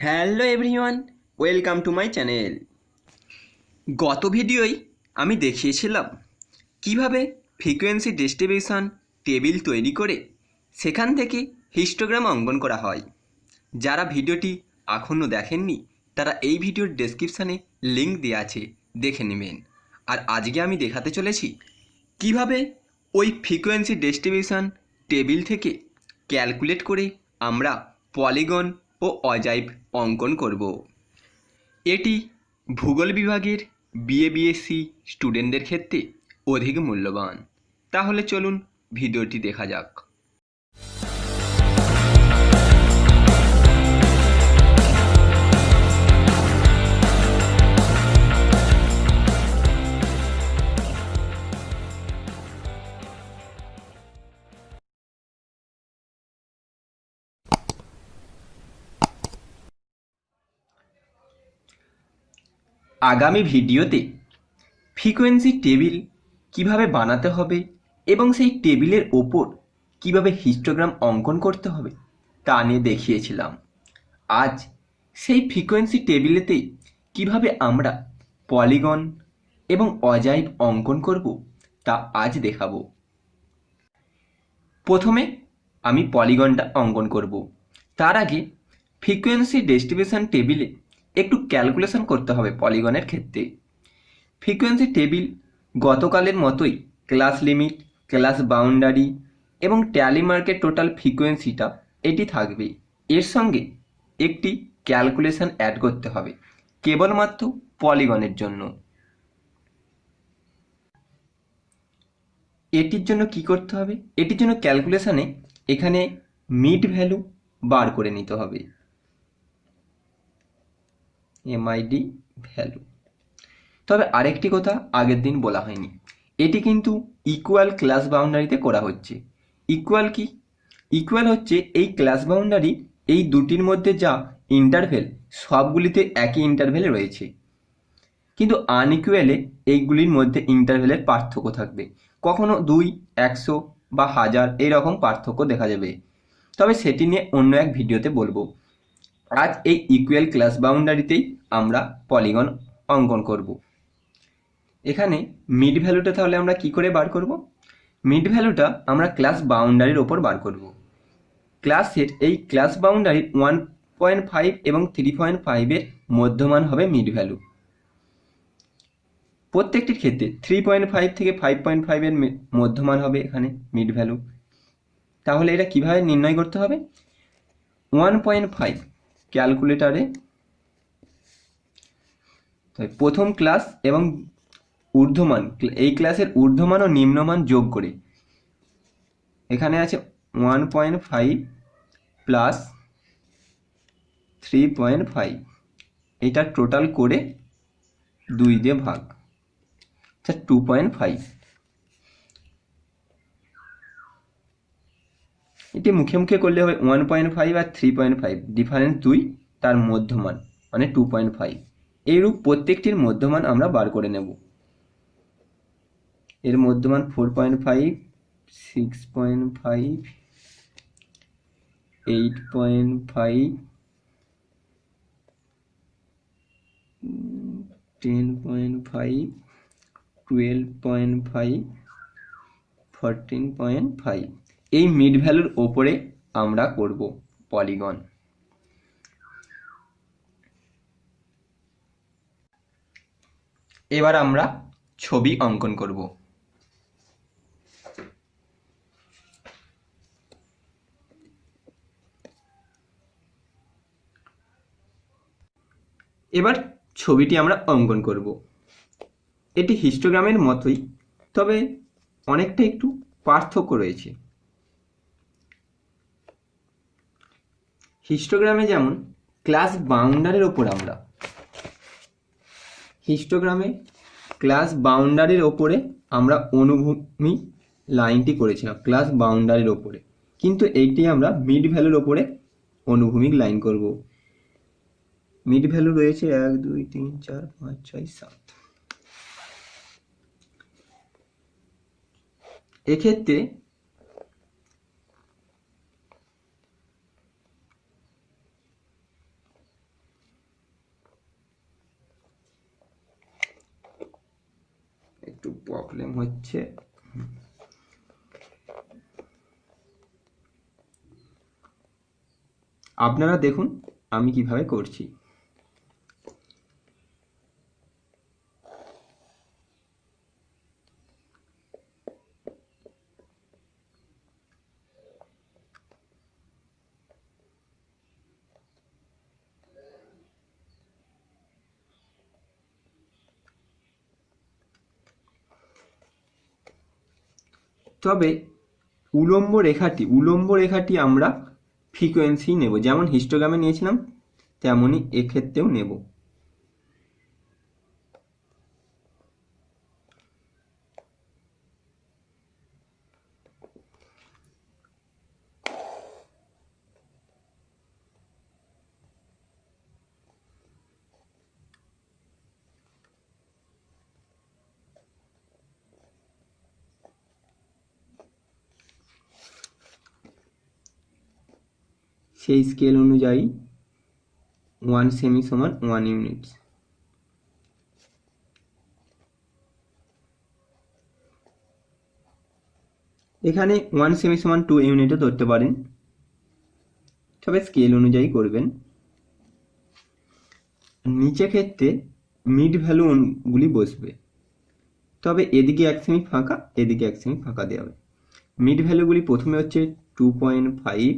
Hello everyone, welcome to my channel. গত ভিডিওয় আমি দেখিয়েছিলাম কিভাবে ফ্রিকোয়েন্সি ডিস্ট্রিবিউশন টেবিল তৈরি করে সেখান থেকে হিস্টোগ্রাম অঙ্কন করা হয়। যারা ভিডিওটি এখনও দেখেননি তারা এই ভিডিওর ডেসক্রিপশানে লিঙ্ক দেওয়া আছে, দেখে নেবেন। আর আজকে আমি দেখাতে চলেছি কিভাবে ওই ফ্রিকোয়েন্সি ডিস্ট্রিবিউশন টেবিল থেকে ক্যালকুলেট করে আমরা পলিগন ও অজাইব অঙ্কন করব। এটি ভূগোল বিভাগের বিএসসি স্টুডেন্টদের ক্ষেত্রে অধিক মূল্যবান। তাহলে চলুন ভিডিওটি দেখা যাক। আগামী ভিডিওতে ফ্রিকোয়েন্সি টেবিল কিভাবে বানাতে হবে এবং সেই টেবিলের ওপর কিভাবে হিস্টোগ্রাম অঙ্কন করতে হবে তা নিয়ে দেখিয়েছিলাম। আজ সেই ফ্রিকোয়েন্সি টেবিলেতেই কিভাবে আমরা পলিগন এবং অজাইব অঙ্কন করব তা আজ দেখাবো। প্রথমে আমি পলিগনটা অঙ্কন করব। তার আগে ফ্রিকোয়েন্সি ডিস্ট্রিবিউশন টেবিলে একটু ক্যালকুলেশন করতে হবে পলিগনের ক্ষেত্রে। ফ্রিকোয়েন্সি টেবিল গতকালের মতোই ক্লাস লিমিট, ক্লাস বাউন্ডারি এবং ট্যালি মার্কের টোটাল ফ্রিকোয়েন্সিটা এটি থাকবে। এর সঙ্গে একটি ক্যালকুলেশন অ্যাড করতে হবে কেবলমাত্র পলিগনের জন্য। এটির জন্য কি করতে হবে? এটির জন্য ক্যালকুলেশানে এখানে মিড ভ্যালু বার করে নিতে হবে, এমআইডি ভ্যালু। তবে আরেকটি কথা আগের দিন বলা হয়নি, এটি কিন্তু ইকুয়াল ক্লাস বাউন্ডারিতে করা হচ্ছে। ইকুয়াল কি? ইকুয়াল হচ্ছে এই ক্লাস বাউন্ডারি এই দুটির মধ্যে যা ইন্টারভেল সবগুলিতে একই ইন্টারভেল রয়েছে, কিন্তু আনইকুয়ালে এইগুলির মধ্যে ইন্টারভেলের পার্থক্য থাকবে। কখনো 2, 100 বা 1000 এইরকম পার্থক্য দেখা যাবে, তবে সেটি নিয়ে অন্য এক ভিডিওতে বলবো। আজ এই ইকুয়াল ক্লাস বাউন্ডারিতেই আমরা পলিগন অঙ্কন করব। এখানে মিড ভ্যালুটা তাহলে আমরা কি করে বার করব? মিড ভ্যালুটা আমরা ক্লাস বাউন্ডারির ওপর বার করব। ক্লাসের এই ক্লাস বাউন্ডারির 1.5 এবং 3.5 এর মধ্যমান হবে মিড ভ্যালু। প্রত্যেকটির ক্ষেত্রে 3.5 থেকে 5.5 এর মধ্যমান হবে এখানে মিড ভ্যালু। তাহলে এটা কিভাবে নির্ণয় করতে হবে? 1.5 ক্যালকুলেটারে প্রথম ক্লাস এবং ঊর্ধ্বমান, এই ক্লাসের ঊর্ধ্বমান ও নিম্নমান যোগ করে এখানে আছে 1.5 প্লাস 3.5, এটা টোটাল করে 2 দিয়ে ভাগ, আচ্ছা 2.5। এটি মুখে মুখে করলে হবে 1.5 আর 3.5 ডিফারেন্স 2, তার মধ্যমান মানে 2.5। এইরূপ প্রত্যেকটির মধ্যমান আমরা বার করে নেব। এর মধ্যমান 4.5, 6.5, 8.5, 10.5, 12.5, 14.5। এই মিড ভ্যালুর ওপরে আমরা করব পলিগন। এবার আমরা ছবি অঙ্কন করব। এবার ছবিটি আমরা অঙ্কন করব। এটি হিস্টোগ্রামের মতোই, তবে অনেকটা একটু পার্থক্য রয়েছে। হিস্টোগ্রামে যেমন ক্লাস বাউন্ডারির ওপর আমরা ক্লাস বাউন্ডারির ওপরে আমরা অনুভূমিক লাইনটি করেছিলাম ক্লাস বাউন্ডারির ওপরে, কিন্তু এইটি আমরা মিড ভ্যালুর ওপরে অনুভূমিক লাইন করব। মিড ভ্যালু রয়েছে 1, 2, 3, 4, 5, 6, 7। এক্ষেত্রে প্রবলেম হচ্ছে। আপনারা দেখুন আমি কিভাবে করছি। তবে উলম্ব রেখাটি আমরা ফ্রিকোয়েন্সি নেব, যেমন হিস্টোগ্রামে নিয়েছিলাম তেমনই এক্ষেত্রেও নেব। সেই স্কেল অনুযায়ী 1 সেমি সমান 1 ইউনিট। এখানে 1 সেমি সমান 2 ইউনিটও ধরতে পারেন, তবে স্কেল অনুযায়ী করবেন। নিচে ক্ষেত্রে মিড ভ্যালু গুলি বসবে, তবে এদিকে 1 সেমি ফাঁকা, এদিকে 1 সেমি ফাঁকা দেওয়া হবে। মিড ভ্যালুগুলি প্রথমে হচ্ছে 2.5,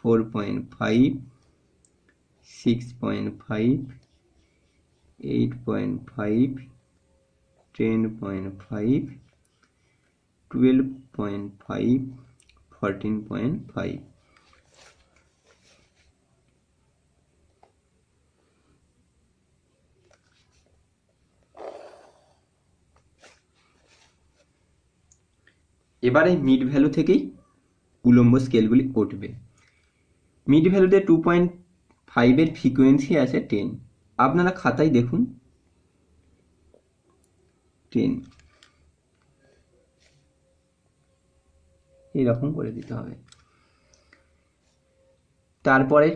4.5, 6.5, 8.5, 10.5, 12.5, 14.5। এবারে মিড ভ্যালু থেকেই উলম্ব স্কেলগুলি উঠবে। মিড ভ্যালুতে 2.5 এর ফ্রিকোয়েন্সি আছে 10। আপনারা খাতায় দেখুন 10, এরকম করে দিতে হবে। তারপরে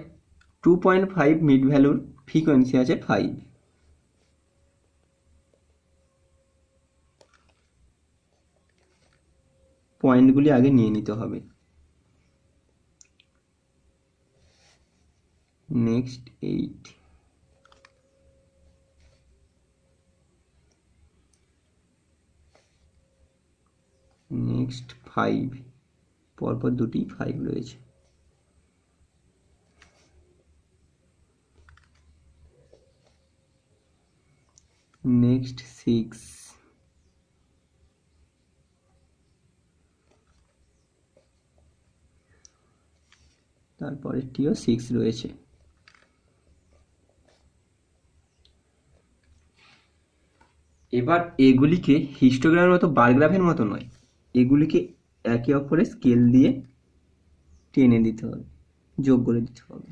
2.5 মিড ভ্যালুর ফ্রিকোয়েন্সি আছে 5। পয়েন্টগুলি আগে নিয়ে নিতে হবে। নেক্সট 8, নেক্সট 5, পরপর দুটি 5 রয়েছে। নেক্সট 6, তারপরেরটিও 6 রয়েছে। এবার এগুলিকে হিস্টোগ্রামের মতো বার গ্রাফের মতো নয়, এগুলিকে একে অপরের স্কেল দিয়ে টেনে দিতে হবে, যোগ করে দিতে হবে।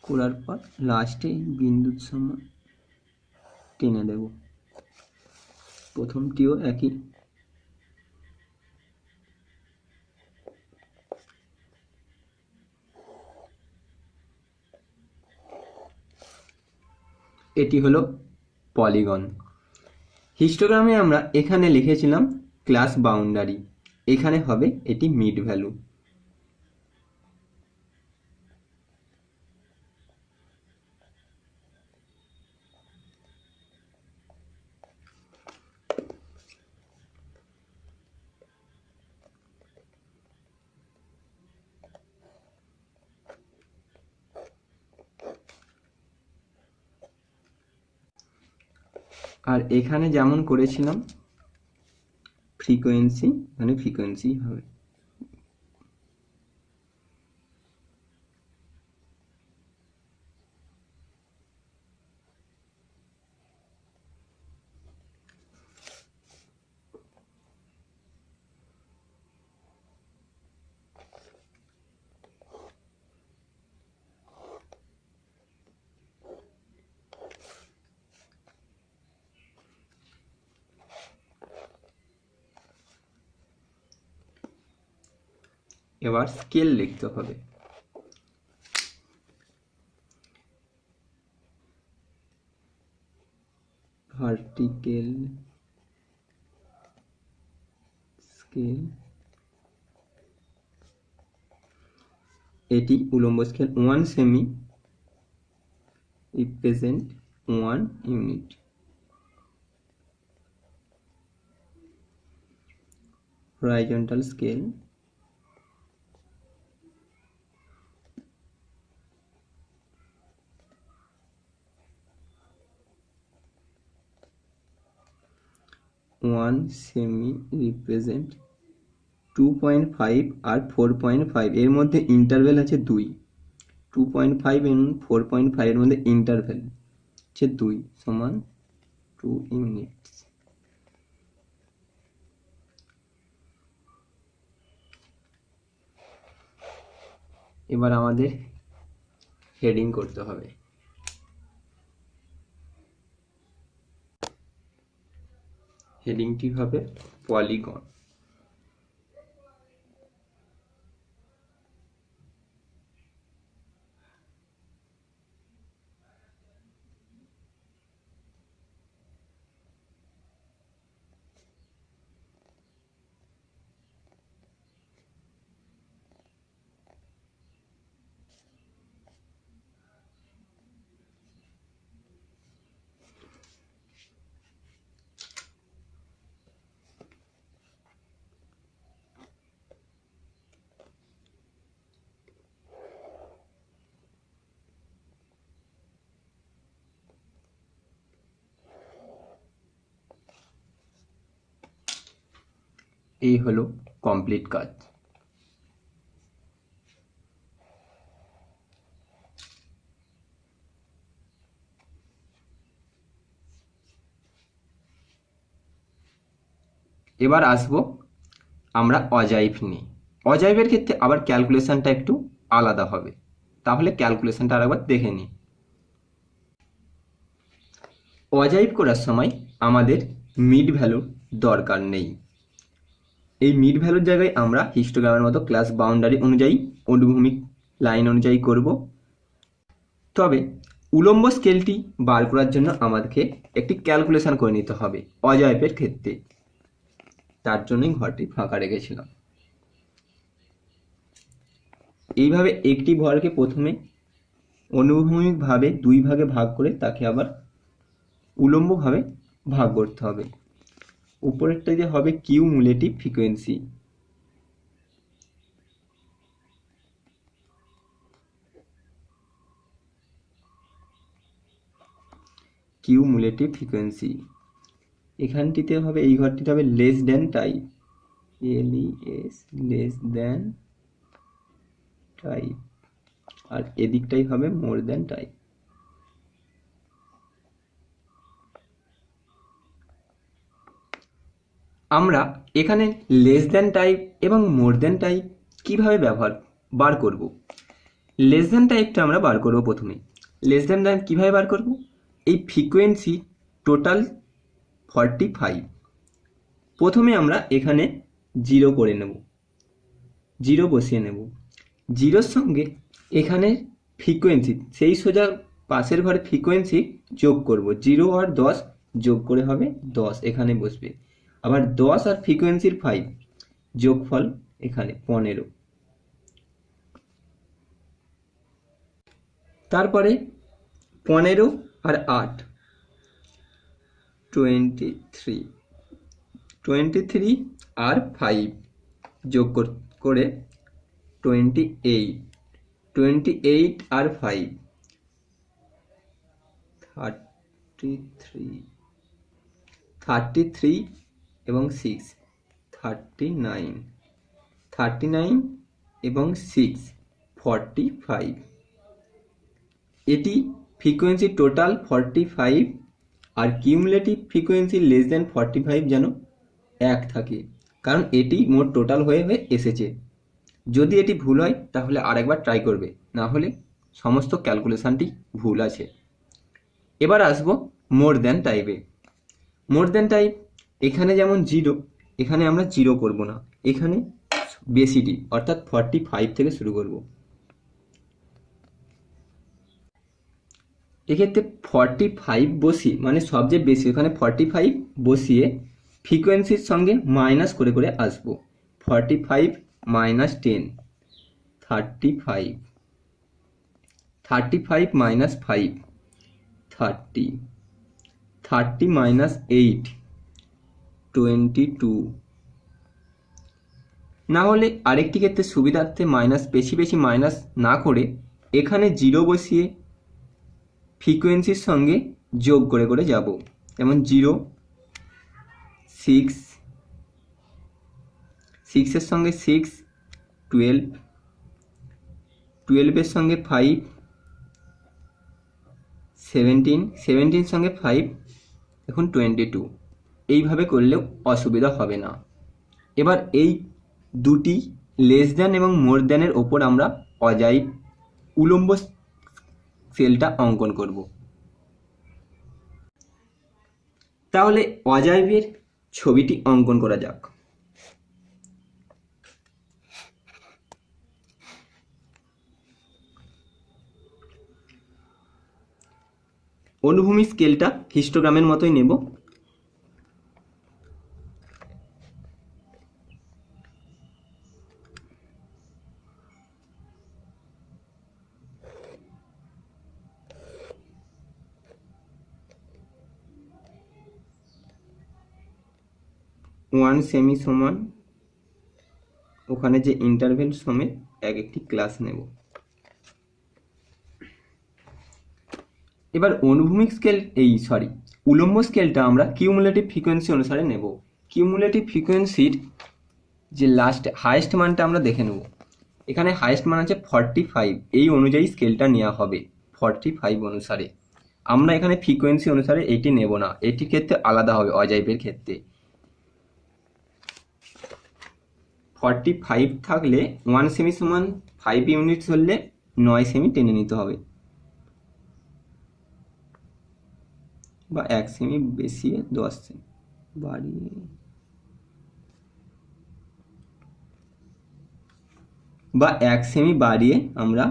করার পর লাস্টে বিন্দুর সমান টেনে দেব। প্রথমটিও একই। এটি হলো পলিগন। হিস্টোগ্রামে আমরা এখানে লিখেছিলাম ক্লাস বাউন্ডারি, এখানে হবে এটি মিড ভ্যালু। আর এখানে যেমন করেছিলাম ফ্রিকোয়েন্সি, মানে ফ্রিকোয়েন্সি হবে। এবার স্কেল লিখতে হবে। ভার্টিক্যাল স্কেল, এটি উলম্ব scale 1 semi represent 1 unit. horizontal scale one semi represent 2.5 আর 4.5 এর মধ্যে ইন্টারভ্যাল আছে 2। 2.5 এবং 4.5 এর মধ্যে ইন্টারভ্যাল হচ্ছে 2 সমান 2 ইউনিটস। এবার আমাদের হেডিং করতে হবে। হেডিংটি হবে পলিগন। এই হলো কমপ্লিট কাজ। এবার আসবো আমরা অজাইভ নিয়ে। অজাইভের ক্ষেত্রে আবার ক্যালকুলেশনটা একটু আলাদা হবে, তাহলে ক্যালকুলেশনটা আরেকবার দেখে নিই। অজাইভ করার সময় আমাদের মিড ভ্যালুর দরকার নেই। এই মিড ভ্যালুর জায়গায় আমরা হিস্টোগ্রামের মতো ক্লাস বাউন্ডারি অনুযায়ী অনুভূমিক লাইন অনুযায়ী করব। তবে উলম্ব স্কেলটি বার করার জন্য আমাদেরকে একটি ক্যালকুলেশন করে নিতে হবে অজাইভের ক্ষেত্রে, তার জন্যই ঘরটি ফাঁকা রেখেছিলাম। এইভাবে একটি ভরকে প্রথমে অনুভূমিকভাবে 2 ভাগে ভাগ করে তাকে আবার উলম্বভাবে ভাগ করতে হবে। উপরেরটা যে হবে কিউমুলেটিভ ফ্রিকোয়েন্সি, কিউমুলেটিভ ফ্রিকোয়েন্সি। এখানটিতে হবে, এই ঘরটিতে হবে less than type, LES less than type, আর এদিকটাই হবে মোর দেন টাইপ। আমরা এখানে লেস দেন টাইপ এবং মোর দেন টাইপ কিভাবে বার করব। লেস দেন টাইপটা আমরা বার করব প্রথমে। লেস দেন টাইপ কিভাবে বার করব, এই ফ্রিকোয়েন্সি টোটাল 45, প্রথমে আমরা এখানে 0 করে নেব, 0 বসিয়ে নেব। 0-র সঙ্গে এখানে ফ্রিকোয়েন্সি সেই সোজা পাশের ঘরে ফ্রিকোয়েন্সি যোগ করব। 0 আর 10 যোগ করে হবে 10, এখানে বসবে। আবার 10 আর ফ্রিকোয়েন্সির 5 যোগফল এখানে 15। তারপরে 15 আর 8 23, 23 আর 5 যোগ করে 28, 28 আর 5 33, 33 এবং 6 39, 39 এবং 6 45। এটি ফ্রিকোয়েন্সি টোটাল 45 আর কিউমুলেটিভ ফ্রিকোয়েন্সি লেস দেন 45 যেন 1 থাকে, কারণ এটি মোট টোটাল হয়ে এসেছে। যদি এটি ভুল হয় তাহলে আরেকবার ট্রাই করবে, না হলে সমস্ত ক্যালকুলেশনটি ভুল আছে। এবার আসবো মোর দেন টাইপে। মোর দেন টাইপ এখানে যেমন 0, এখানে আমরা 0 করব না, এখানে বেশিটি অর্থাৎ 45 থেকে শুরু করব। এক্ষেত্রে 45 বসিয়ে মানে সবচেয়ে বেশি ওখানে 45 বসিয়ে ফ্রিকোয়েন্সির সঙ্গে মাইনাস করে করে আসবো। 45 মাইনাস 10 35, 35 মাইনাস 5 30, 30 মাইনাস 8 22। না হলে আরেকটি ক্ষেত্রে সুবিধার্থে মাইনাস বেশি বেশি মাইনাস না করে এখানে 0 বসিয়ে ফ্রিকোয়েন্সির সঙ্গে যোগ করে করে যাব। যেমন 0, 6, 6-এর সঙ্গে 6 12, 12-এর সঙ্গে 5 17, 17-এর সঙ্গে 5 এখন 22। এইভাবে করলেও অসুবিধা হবে না। এবার এই দুটি লেস দ্যান এবং মোর দ্যানের ওপর আমরা অজাইব উলম্ব সেলটা অঙ্কন করব। তাহলে অজাইবের ছবিটি অঙ্কন করা যাক। অনুভূমি স্কেলটা হিস্টোগ্রামের মতোই নেব। ওয়ান সেমি সমান ওখানে যে ইন্টারভেল সমেত এক একটি ক্লাস নেব। এবার অনুভূমিক স্কেল উলম্ব স্কেলটা আমরা কিউমুলেটিভ ফ্রিকোয়েন্সি অনুসারে নেব। কিউমুলেটিভ ফ্রিকোয়েন্সির যে লাস্ট হাইয়েস্ট মানটা আমরা দেখে নেব। এখানে হাইয়েস্ট মান আছে 45, এই অনুযায়ী স্কেলটা নেওয়া হবে 45 অনুসারে। আমরা এখানে ফ্রিকোয়েন্সি অনুসারে এটি নেব না, এটির ক্ষেত্রে আলাদা হবে অজাইবের ক্ষেত্রে। 45 থাকলে 1 সেমি সমান 5 ইউনিটস হলে 9 সেমি টেনে নিতে হবে, বা 1 সেমি বেশিয়ে 10 সেমি বাড়িয়ে বা 1 সেমি বাড়িয়ে আমরা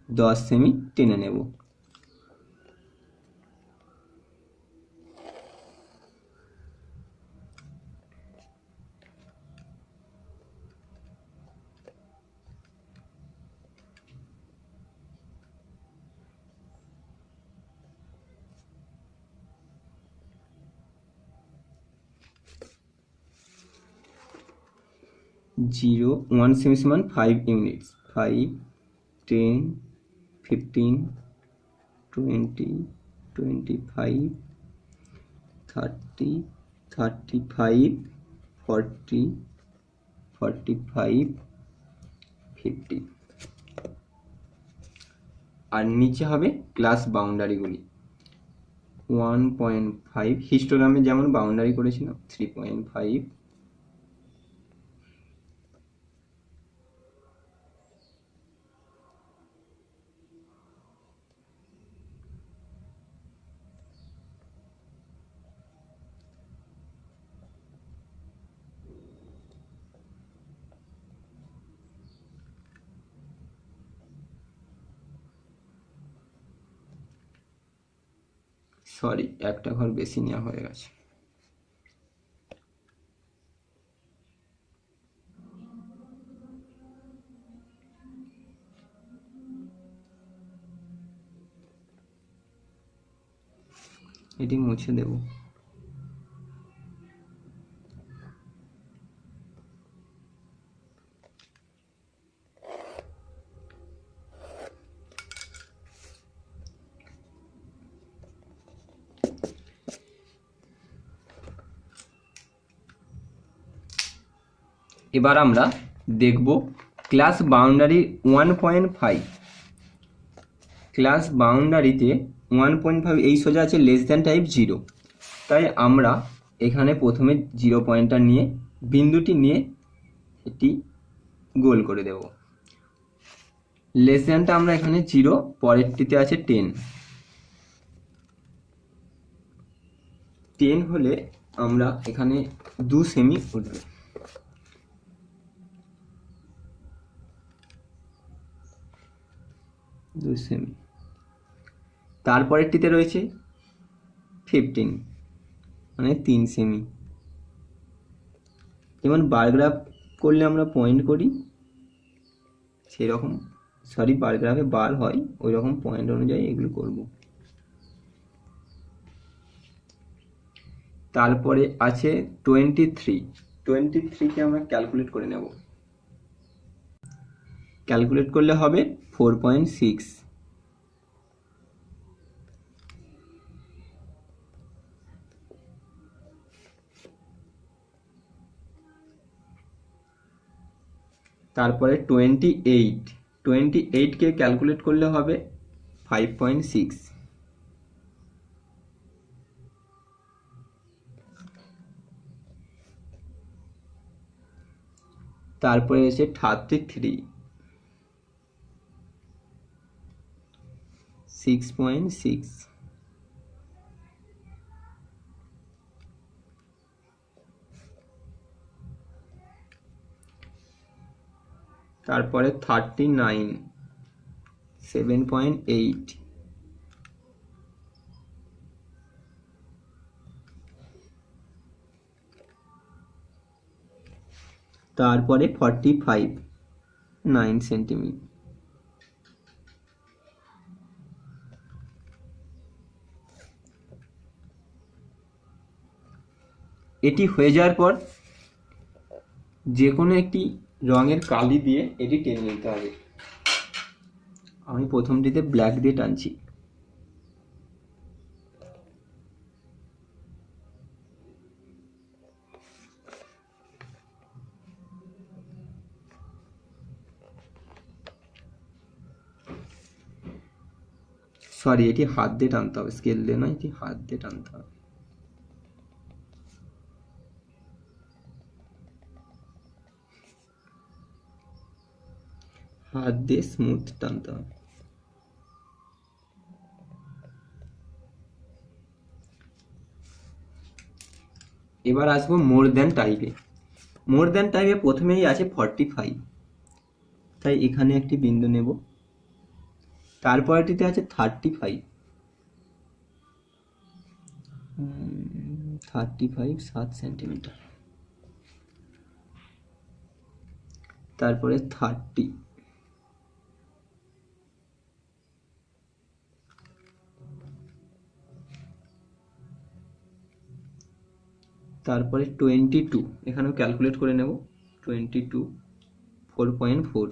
10 সেমি টেনে নেব। জিরো 1 সেমি সমান 5 ইউনিটস, 5 10 15 20 25 30 35 40 45 50। আর নিচে হবে ক্লাস বাউন্ডারিগুলি। 1.5 হিস্টোগ্রামে যেমন বাউন্ডারি করেছিলাম 3.5, একটা ঘর বেশি নেওয়া হয়ে গেছে। এটি মুছে দেব। এবার আমরা দেখব ক্লাস বাউন্ডারি 1.5। ক্লাস বাউন্ডারিতে 1.5 এই সোজা আছে লেস দ্যান টাইপ 0, তাই আমরা এখানে প্রথমে 0 পয়েন্টটা নিয়ে বিন্দুটি নিয়ে এটি গোল করে দেব। লেস দ্যানটা আমরা এখানে 0, পরেরটিতে আছে 10। 10 হলে আমরা এখানে 2 সেমি উঠবে। 2 সেমি। তারপরেরটিতে রয়েছে 15 মানে 3 সেমি। যেমন বার গ্রাফ করলে আমরা পয়েন্ট করি সেরকম, সরি বার গ্রাফে বার হয় ওই রকম পয়েন্ট অনুযায়ী এগুলো করব। তারপরে আছে 23কে আমরা ক্যালকুলেট করে নেব। ক্যালকুলেট করলে হবে 4.6। তারপরে 28কে ক্যালকুলেট করলে হবে 5.6। তারপরে এসে 33, 6.6। তারপরে 39, 7.8। তারপরে 45, 9 সেন্টিমিটার। এটি হয়ে যাওয়ার পর যে কোনো একটি রঙের কালি দিয়ে এটি টেনে নিতে হবে। আমি প্রথমটিতে ব্ল্যাক দিয়ে টানছি। সরি, এটি হাত দিয়ে টানতে হবে, স্কেল দিয়ে নয়, এটি হাত দিয়ে টানতে হবে। হাত দিয়ে স্মুথ টানতে হবে। এবার আসবো মোর দ্যান টাইপে। মোর দ্যান টাইপে প্রথমেই আছে 45, তাই এখানে একটি বিন্দু নেব। তারপরটিতে আছে 35, 7 সেন্টিমিটার। তারপরে 30, তারপরে 22, এখানেও ক্যালকুলেট করে নেব। 22, 4.4।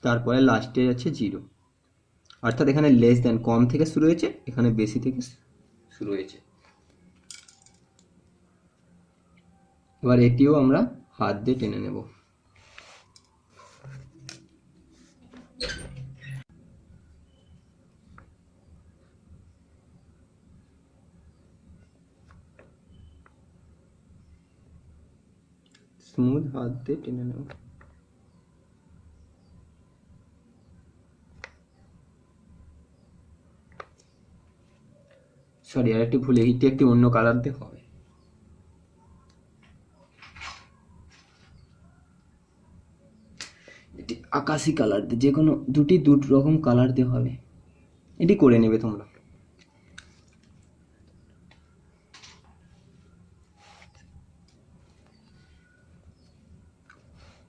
তারপরে লাস্টে আছে 0, অর্থাৎ এখানে লেস দেন কম থেকে শুরু হয়েছে, এখানে বেশি থেকে শুরু হয়েছে। এবার এটিও আমরা হাত দিয়ে টেনে নেব। স্মুথ হাত দিয়ে টেনে নেব। সরি, আর একটি ভুল, এইটি একটি অন্য কালার দিয়ে হবে। এটি আকাশি কালার দিয়ে, যে কোনো দু রকম কালার দিয়ে হবে। এটি করে নেবে তোমরা।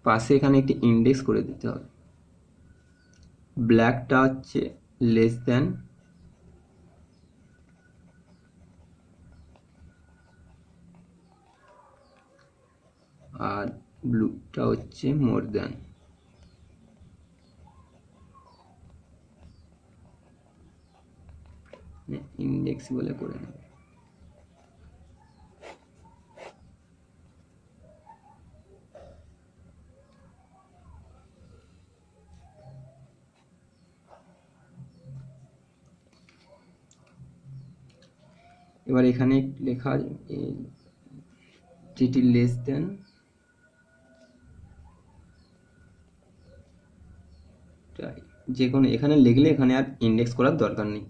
পাশে এখানে একটি ইন্ডেক্স করে দিতে হবে। ব্ল্যাকটা হচ্ছে লেস দেন, আর ব্লুটা হচ্ছে মোর দেন। বলে করে নেব। এবার এখানে লেখা যেটি লেস দেন যে কোনো এখানে লিখলে এখানে আর ইন্ডেক্স করার দরকার নেই।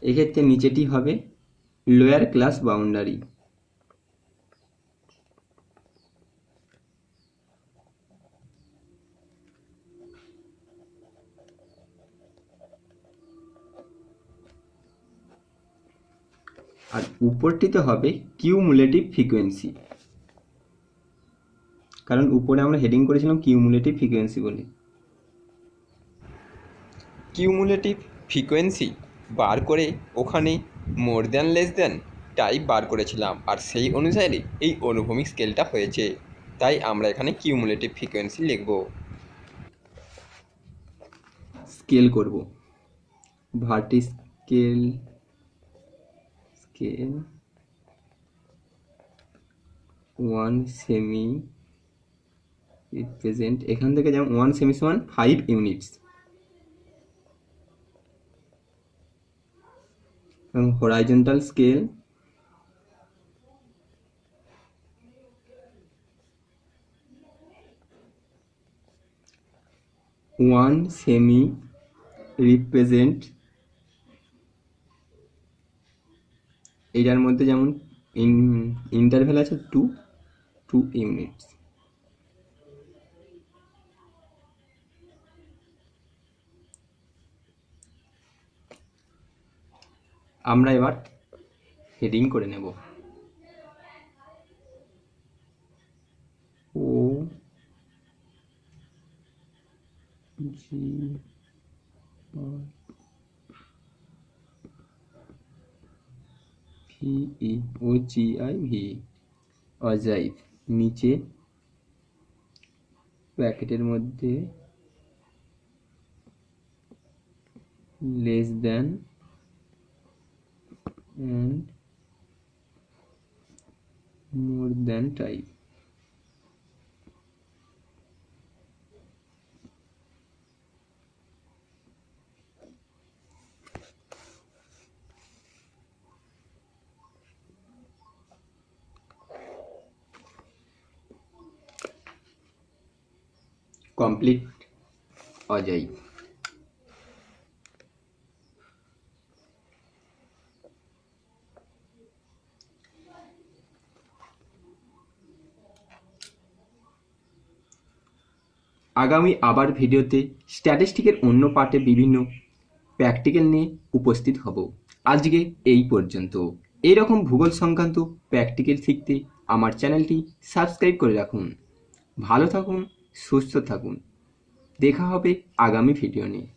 এক্ষেত্রে নিচেটি হবে লোয়ার ক্লাস বাউন্ডারি। আর উপরটিতে হবে কিউমুলেটিভ ফ্রিকোয়েন্সি, কারণ উপরে আমরা হেডিং করেছিলাম কিউমুলেটিভ ফ্রিকোয়েন্সি বলে। কিউমুলেটিভ ফ্রিকোয়েন্সি বার করে ওখানে more than less than type বার করেছিলাম, আর সেই অনুসারে এই অনুভূমিক স্কেলটা হয়েছে, তাই আমরা এখানে কিউমুলেটিভ ফ্রিকোয়েন্সি লিখব। স্কেল করব, ভার্টি স্কেল 1 সেমি রিপ্রেজেন্ট, এখান থেকে যেমন 1 সেমি সমান 5 ইউনিটস, এবং হরাইজন্টাল স্কেল 1 সেমি রিপ্রেজেন্ট, এটার মধ্যে যেমন ইন্টারভ্যাল আছে 2 ইউনিটস। আমরা এবার হেডিং করে নেব। O G V O G I V অজাইব, নিচে ব্র্যাকেটের মধ্যে less than and more than type। Complete ogive. আগামী আবার ভিডিওতে স্ট্যাটিস্টিকের অন্য পার্টে বিভিন্ন প্র্যাকটিক্যাল নিয়ে উপস্থিত হব। আজকে এই পর্যন্ত। এইরকম ভূগোল সংক্রান্ত প্র্যাকটিক্যাল শিখতে আমার চ্যানেলটি সাবস্ক্রাইব করে রাখুন। ভালো থাকুন, সুস্থ থাকুন। দেখা হবে আগামী ভিডিও নিয়ে।